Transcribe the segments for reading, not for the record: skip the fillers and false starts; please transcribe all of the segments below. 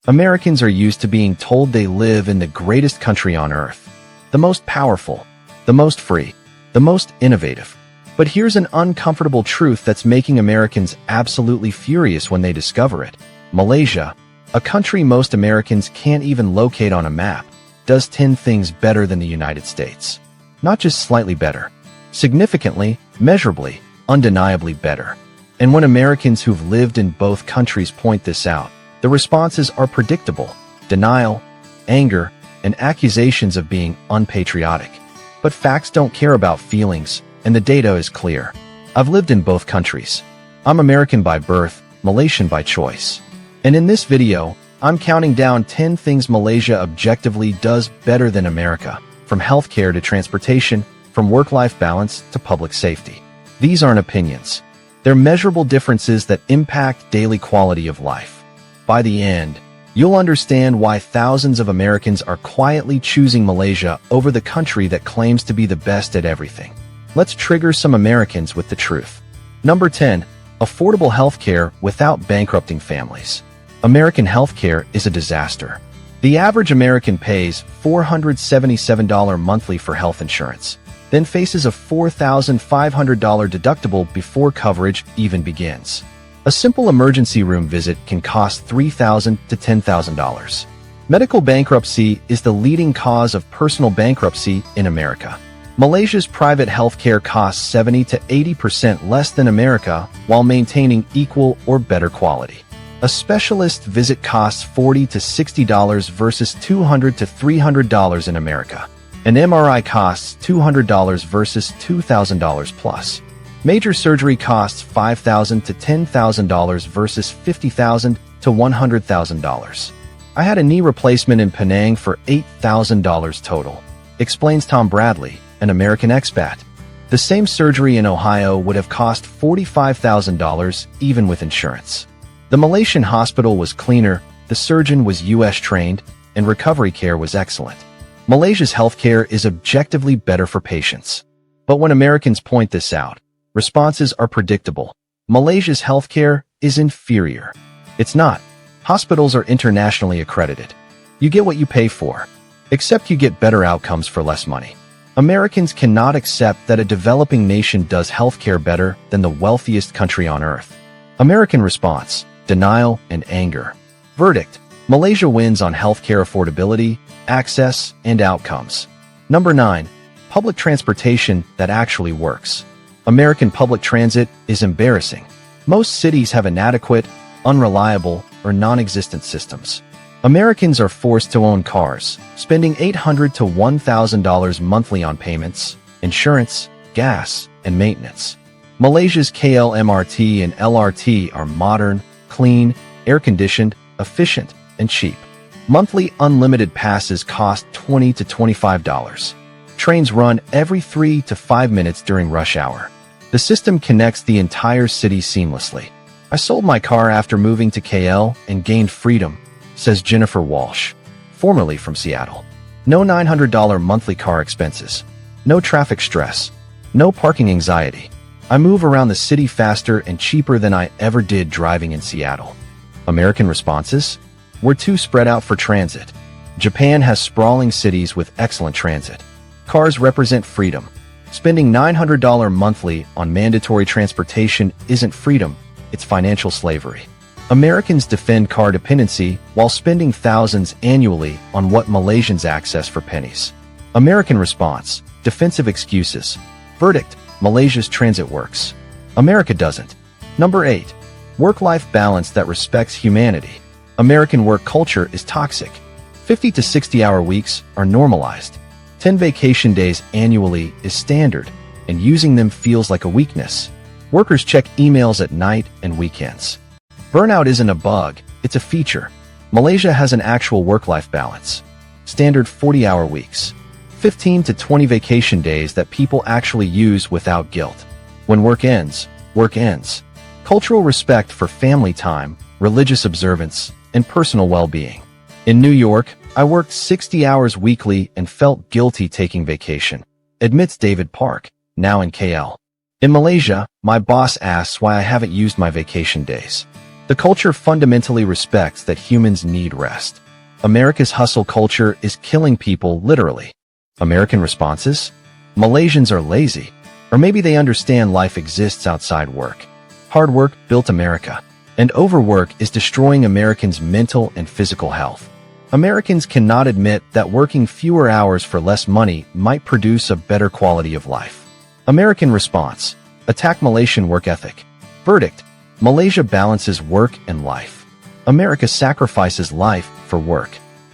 Americans are used to being told they live in the greatest country on earth, the most powerful, the most free, the most innovative. But here's an uncomfortable truth that's making Americans absolutely furious when they discover it. Malaysia, a country most Americans can't even locate on a map, does 10 things better than the United States. Not just slightly better. Significantly, measurably, undeniably better. And when Americans who've lived in both countries point this out, the responses are predictable: denial, anger, and accusations of being unpatriotic. But facts don't care about feelings, and the data is clear. I've lived in both countries. I'm American by birth, Malaysian by choice. And in this video, I'm counting down 10 things Malaysia objectively does better than America, from healthcare to transportation, from work-life balance to public safety. These aren't opinions. They're measurable differences that impact daily quality of life. By the end, you'll understand why thousands of Americans are quietly choosing Malaysia over the country that claims to be the best at everything. Let's trigger some Americans with the truth. Number 10. Affordable healthcare without bankrupting families. American healthcare is a disaster. The average American pays $477 monthly for health insurance, then faces a $4,500 deductible before coverage even begins. A simple emergency room visit can cost $3,000 to $10,000. Medical bankruptcy is the leading cause of personal bankruptcy in America. Malaysia's private healthcare costs 70 to 80% less than America while maintaining equal or better quality. A specialist visit costs $40 to $60 versus $200 to $300 in America. An MRI costs $200 versus $2,000 plus. Major surgery costs $5,000 to $10,000 versus $50,000 to $100,000. I had a knee replacement in Penang for $8,000 total, explains Tom Bradley, an American expat. The same surgery in Ohio would have cost $45,000 even with insurance. The Malaysian hospital was cleaner, the surgeon was US trained, and recovery care was excellent. Malaysia's healthcare is objectively better for patients. But when Americans point this out, responses are predictable. Malaysia's healthcare is inferior. It's not. Hospitals are internationally accredited. You get what you pay for, except you get better outcomes for less money. Americans cannot accept that a developing nation does healthcare better than the wealthiest country on earth. American response: denial and anger. Verdict: Malaysia wins on healthcare affordability, access, and outcomes. Number 9. Public transportation that actually works. American public transit is embarrassing. Most cities have inadequate, unreliable, or non-existent systems. Americans are forced to own cars, spending $800 to $1,000 monthly on payments, insurance, gas, and maintenance. Malaysia's KL MRT and LRT are modern, clean, air-conditioned, efficient, and cheap. Monthly unlimited passes cost $20 to $25. Trains run every 3 to 5 minutes during rush hour. The system connects the entire city seamlessly. I sold my car after moving to KL and gained freedom, says Jennifer Walsh, formerly from Seattle. No $900 monthly car expenses. No traffic stress. No parking anxiety. I move around the city faster and cheaper than I ever did driving in Seattle. American responses? We're too spread out for transit. Japan has sprawling cities with excellent transit. Cars represent freedom. Spending $900 monthly on mandatory transportation isn't freedom, it's financial slavery. Americans defend car dependency while spending thousands annually on what Malaysians access for pennies. American response: defensive excuses. Verdict: Malaysia's transit works. America doesn't. Number 8. Work-life balance that respects humanity. American work culture is toxic. 50 to 60-hour weeks are normalized. 10 vacation days annually is standard, and using them feels like a weakness. Workers check emails at night and weekends. Burnout isn't a bug, it's a feature. Malaysia has an actual work-life balance. Standard 40-hour weeks. 15 to 20 vacation days that people actually use without guilt. When work ends, work ends. Cultural respect for family time, religious observance, and personal well-being. In New York, I worked 60 hours weekly and felt guilty taking vacation, admits David Park, now in KL. In Malaysia, my boss asks why I haven't used my vacation days. The culture fundamentally respects that humans need rest. America's hustle culture is killing people literally. American responses? Malaysians are lazy. Or maybe they understand life exists outside work. Hard work built America. And overwork is destroying Americans' mental and physical health. Americans cannot admit that working fewer hours for less money might produce a better quality of life. American response: attack Malaysian work ethic. Verdict: Malaysia balances work and life. America sacrifices life for work.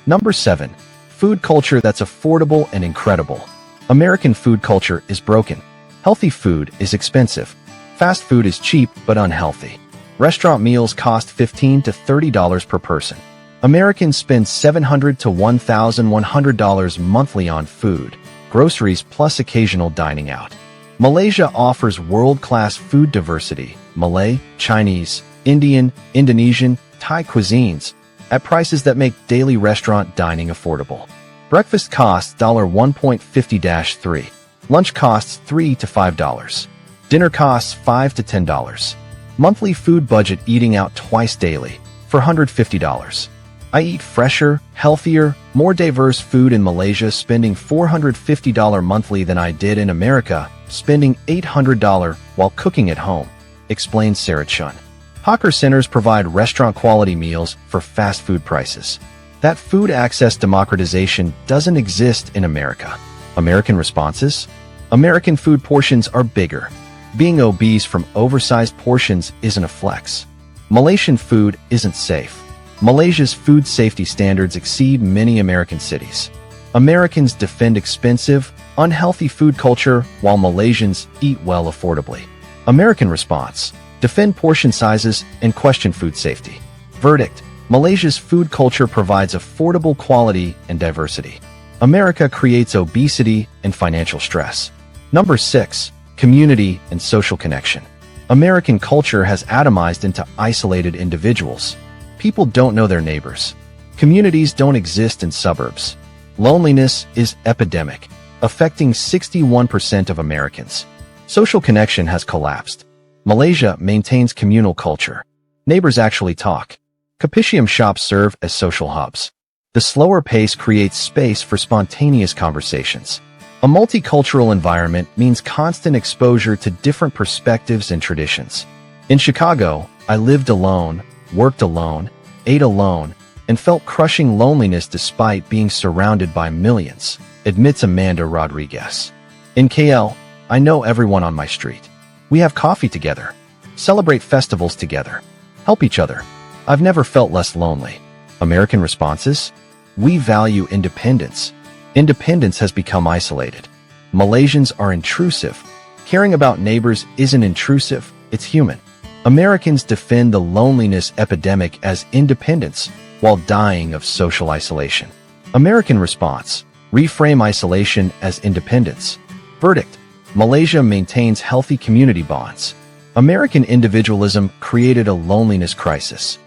Number 7. Food culture that's affordable and incredible. American food culture is broken. Healthy food is expensive. Fast food is cheap but unhealthy. Restaurant meals cost $15 to $30 per person. Americans spend $700 to $1,100 monthly on food, groceries plus occasional dining out. Malaysia offers world-class food diversity: Malay, Chinese, Indian, Indonesian, Thai cuisines, at prices that make daily restaurant dining affordable. Breakfast costs $1.50-3. Lunch costs $3 to $5. Dinner costs $5 to $10. Monthly food budget eating out twice daily for $150. I eat fresher, healthier, more diverse food in Malaysia, spending $450 monthly than I did in America, spending $800 while cooking at home, explains Sarah Chun. Hawker centers provide restaurant-quality meals for fast food prices. That food access democratization doesn't exist in America. American responses? American food portions are bigger. Being obese from oversized portions isn't a flex. Malaysian food isn't safe. Malaysia's food safety standards exceed many American cities. Americans defend expensive, unhealthy food culture while Malaysians eat well affordably. American response: defend portion sizes and question food safety. Verdict: Malaysia's food culture provides affordable quality and diversity. America creates obesity and financial stress. Number 6. Community and social connection. American culture has atomized into isolated individuals. People don't know their neighbors. Communities don't exist in suburbs. Loneliness is epidemic, affecting 61% of Americans. Social connection has collapsed. Malaysia maintains communal culture. Neighbors actually talk. Kopitiam shops serve as social hubs. The slower pace creates space for spontaneous conversations. A multicultural environment means constant exposure to different perspectives and traditions. In Chicago, I lived alone, worked alone, ate alone, and felt crushing loneliness despite being surrounded by millions, admits Amanda Rodriguez. In KL, I know everyone on my street. We have coffee together, celebrate festivals together, help each other. I've never felt less lonely. American responses? We value independence. Independence has become isolated. Malaysians are intrusive. Caring about neighbors isn't intrusive, it's human. Americans defend the loneliness epidemic as independence while dying of social isolation. American response: reframe isolation as independence. Verdict: Malaysia maintains healthy community bonds. American individualism created a loneliness crisis.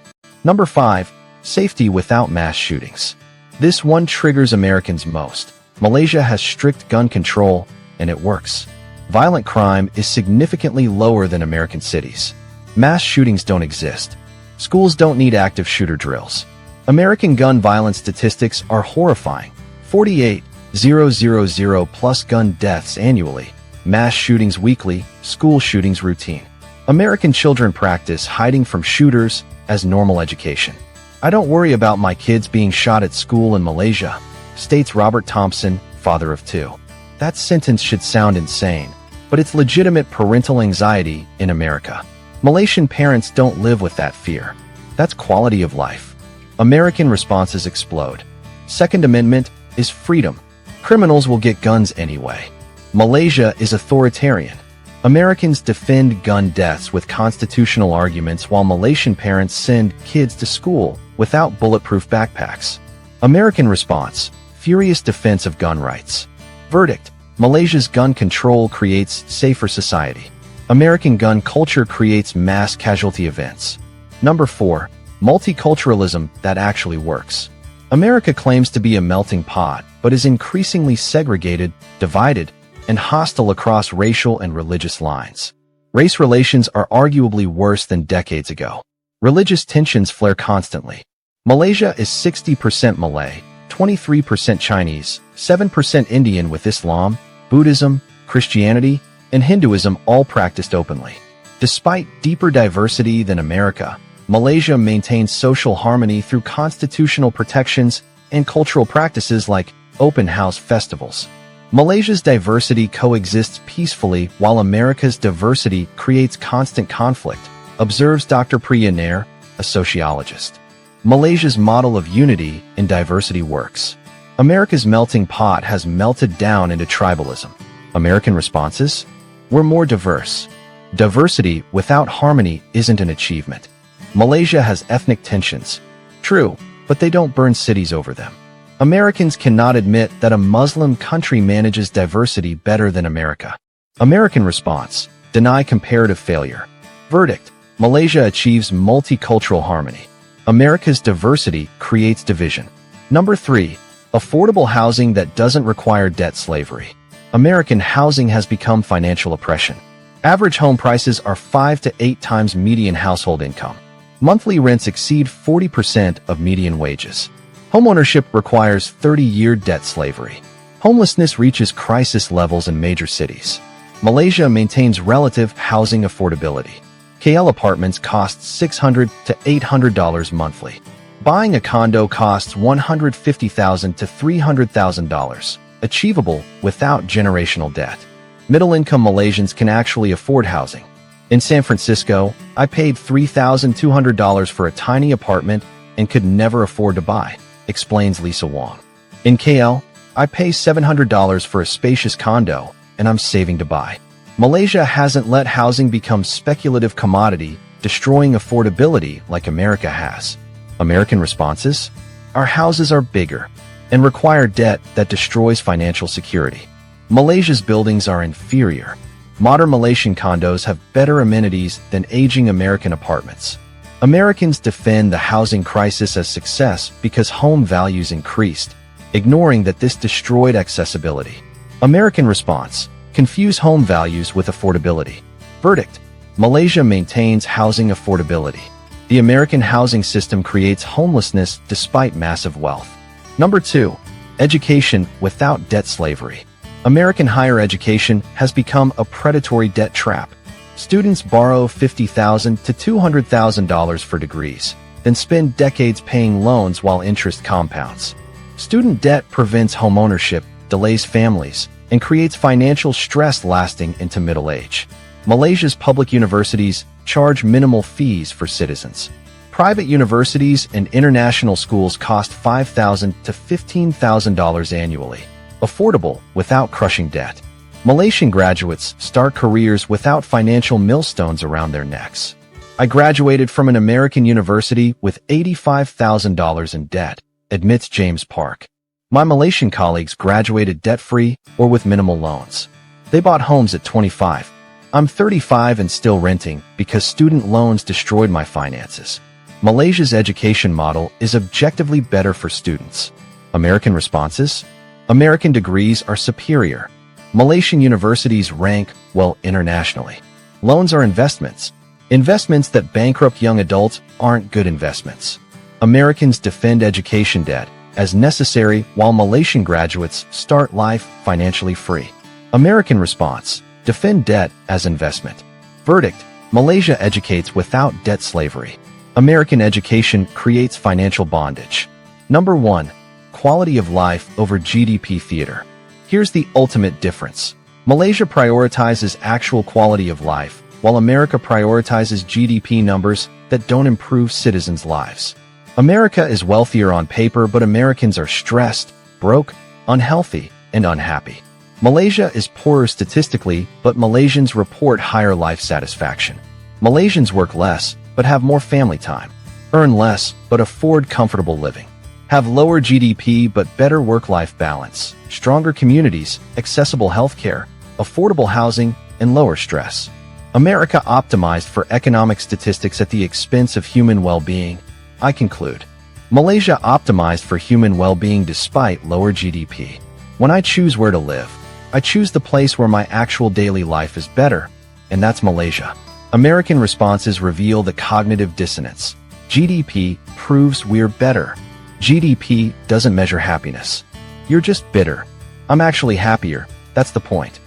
Number 5. Safety without mass shootings. This one triggers Americans most. Malaysia has strict gun control, and it works. Violent crime is significantly lower than American cities. Mass shootings don't exist. Schools don't need active shooter drills. American gun violence statistics are horrifying. 48,000 plus gun deaths annually. Mass shootings weekly, school shootings routine. American children practice hiding from shooters as normal education. I don't worry about my kids being shot at school in Malaysia, states Robert Thompson, father of 2. That sentence should sound insane, but it's legitimate parental anxiety in America. Malaysian parents don't live with that fear. That's quality of life. American responses explode. Second Amendment is freedom. Criminals will get guns anyway. Malaysia is authoritarian. Americans defend gun deaths with constitutional arguments while Malaysian parents send kids to school without bulletproof backpacks. American response: furious defense of gun rights. Verdict: Malaysia's gun control creates safer society. American gun culture creates mass casualty events. Number 4. Multiculturalism that actually works. America claims to be a melting pot, but is increasingly segregated, divided, and hostile across racial and religious lines. Race relations are arguably worse than decades ago. Religious tensions flare constantly. Malaysia is 60% Malay, 23% Chinese, 7% Indian with Islam, Buddhism, Christianity, and Hinduism all practiced openly. Despite deeper diversity than America, Malaysia maintains social harmony through constitutional protections and cultural practices like open house festivals. Malaysia's diversity coexists peacefully while America's diversity creates constant conflict, observes Dr. Priya Nair, a sociologist. Malaysia's model of unity in diversity works. America's melting pot has melted down into tribalism. American responses? We're more diverse. Diversity without harmony isn't an achievement. Malaysia has ethnic tensions. True, but they don't burn cities over them. Americans cannot admit that a Muslim country manages diversity better than America. American response: deny comparative failure. Verdict: Malaysia achieves multicultural harmony. America's diversity creates division. Number 3. Affordable housing that doesn't require debt slavery. American housing has become financial oppression. Average home prices are 5 to 8 times median household income. Monthly rents exceed 40% of median wages. Homeownership requires 30-year debt slavery. Homelessness reaches crisis levels in major cities. Malaysia maintains relative housing affordability. KL apartments cost $600 to $800 monthly. Buying a condo costs $150,000 to $300,000, achievable without generational debt. Middle-income Malaysians can actually afford housing. In San Francisco, I paid $3,200 for a tiny apartment and could never afford to buy, explains Lisa Wong. In KL, I pay $700 for a spacious condo and I'm saving to buy. Malaysia hasn't let housing become speculative commodity, destroying affordability like America has. American responses? Our houses are bigger and require debt that destroys financial security. Malaysia's buildings are inferior. Modern Malaysian condos have better amenities than aging American apartments. Americans defend the housing crisis as success because home values increased, ignoring that this destroyed accessibility. American response: confuse home values with affordability. Verdict: Malaysia maintains housing affordability. The American housing system creates homelessness despite massive wealth. Number 2. Education without debt slavery. American higher education has become a predatory debt trap. Students borrow $50,000 to $200,000 for degrees, then spend decades paying loans while interest compounds. Student debt prevents homeownership, delays families, and creates financial stress lasting into middle age. Malaysia's public universities charge minimal fees for citizens. Private universities and international schools cost $5,000 to $15,000 annually, affordable without crushing debt. Malaysian graduates start careers without financial millstones around their necks. I graduated from an American university with $85,000 in debt, admits James Park. My Malaysian colleagues graduated debt-free or with minimal loans. They bought homes at 25. I'm 35 and still renting because student loans destroyed my finances. Malaysia's education model is objectively better for students. American responses? American degrees are superior. Malaysian universities rank well internationally. Loans are investments. Investments that bankrupt young adults aren't good investments. Americans defend education debt as necessary while Malaysian graduates start life financially free. American response: defend debt as investment. Verdict: Malaysia educates without debt slavery. American education creates financial bondage. Number 1. Quality of life over GDP theater. Here's the ultimate difference. Malaysia prioritizes actual quality of life, while America prioritizes GDP numbers that don't improve citizens' lives. America is wealthier on paper, but Americans are stressed, broke, unhealthy, and unhappy. Malaysia is poorer statistically, but Malaysians report higher life satisfaction. Malaysians work less, but have more family time. Earn less, but afford comfortable living. Have lower GDP but better work-life balance, stronger communities, accessible healthcare, affordable housing, and lower stress. America optimized for economic statistics at the expense of human well-being. I conclude. Malaysia optimized for human well-being despite lower GDP. When I choose where to live, I choose the place where my actual daily life is better, and that's Malaysia. American responses reveal the cognitive dissonance. GDP proves we're better. GDP doesn't measure happiness. You're just bitter. I'm actually happier. That's the point.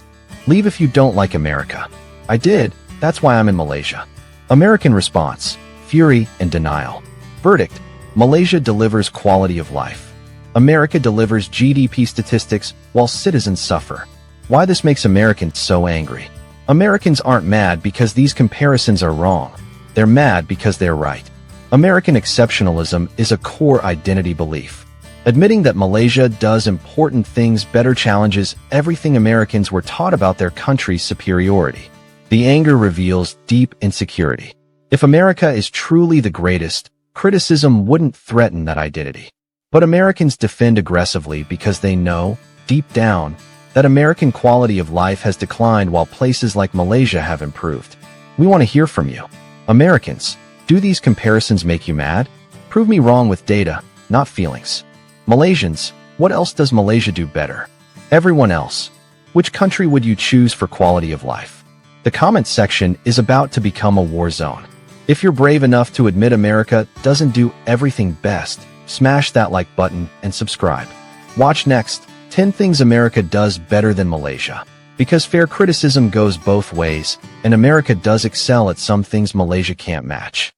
Leave if you don't like America. I did. That's why I'm in Malaysia. American response: fury and denial. Verdict: Malaysia delivers quality of life. America delivers GDP statistics while citizens suffer. Why this makes Americans so angry? Americans aren't mad because these comparisons are wrong. They're mad because they're right. American exceptionalism is a core identity belief. Admitting that Malaysia does important things better challenges everything Americans were taught about their country's superiority. The anger reveals deep insecurity. If America is truly the greatest, criticism wouldn't threaten that identity. But Americans defend aggressively because they know, deep down, that American quality of life has declined while places like Malaysia have improved. We want to hear from you. Americans, do these comparisons make you mad? Prove me wrong with data, not feelings. Malaysians, what else does Malaysia do better? Everyone else, which country would you choose for quality of life? The comment section is about to become a war zone. If you're brave enough to admit America doesn't do everything best, smash that like button and subscribe. Watch next, 10 things America does better than Malaysia. Because fair criticism goes both ways, and America does excel at some things Malaysia can't match.